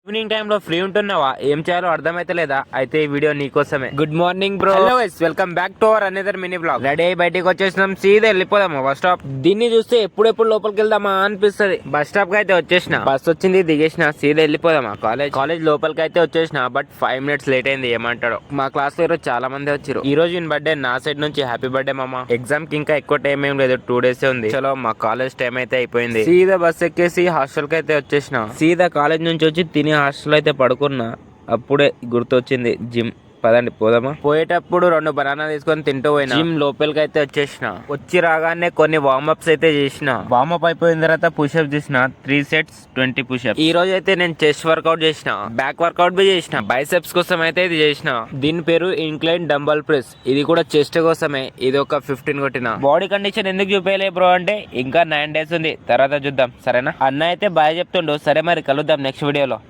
Evening time లో free ఉంటున్నావా? ఏం చేయాలో అర్థమైతే లేదా? అయితే ఈ వీడియో నీకోసమే. Good morning bro. Hello guys, welcome back to our another mini blog. Ready అయ్యి బయటికి వచ్చేసినాం, సీదా వెళ్ళిపోదాము బస్ స్టాప్. దీన్ని చూస్తే ఎప్పుడెప్పుడు లోపలికి వెళ్దామా అనిపిస్తుంది. బస్ స్టాప్ కి అయితే వచ్చేసిన, బస్ వచ్చింది, దిగేసిన, సీదా వెళ్ళిపోదామా కాలేజ్ లోపలికి అయితే వచ్చేసిన. బట్ 5 minutes లేట్ అయింది. ఏమంటాడు? మా క్లాస్ లో ఈరోజు చాలా మంది వచ్చారు. ఈ రోజు ఈయన బర్త్డే, నా సైడ్ నుంచి హ్యాపీ బర్త్డే మామ. ఎగ్జామ్ కి ఇంకా ఎక్కువ టైం ఏం లేదు, 2 days ఉంది. చలో మా కాలేజ్ టైం అయితే అయిపోయింది. సీదా బస్ ఎక్కేసి హాస్టల్ కి అయితే వచ్చేసిన. సీదా కాలేజ్ నుంచి వచ్చి తిని హాస్టల్ అయితే పడుకున్నా. అప్పుడే గుర్తొచ్చింది జిమ్. పదండి పోదామా. పోయేటప్పుడు 2 బనానా తీసుకొని తింటూ పోయినా. జిమ్ లోపలికి అయితే వచ్చేసిన. వచ్చి రాగానే కొన్ని వార్మప్స్ అయితే చేసిన. వార్మప్ అయిపోయిన తర్వాత పుషప్ చేసిన. 3 sets 20 పుషప్. ఈ రోజు అయితే నేను చెస్ట్ వర్కౌట్ చేసిన, బ్యాక్ వర్కౌట్ బి చేసిన, బైసెప్స్ కోసం అయితే ఇది చేసిన. దీని పేరు ఇంక్లైన్ డంబల్ ప్రెస్. ఇది కూడా చెస్ట్ కోసమే. ఇది ఒక 15 కొట్టిన. బాడీ కండిషన్ ఎందుకు చూపేయలే బ్రో అంటే ఇంకా 9 days ఉంది, తర్వాత చూద్దాం సరేనా. అన్న అయితే బాయ్ చెప్తుండు. సరే మరి కలుద్దాం నెక్స్ట్ వీడియోలో.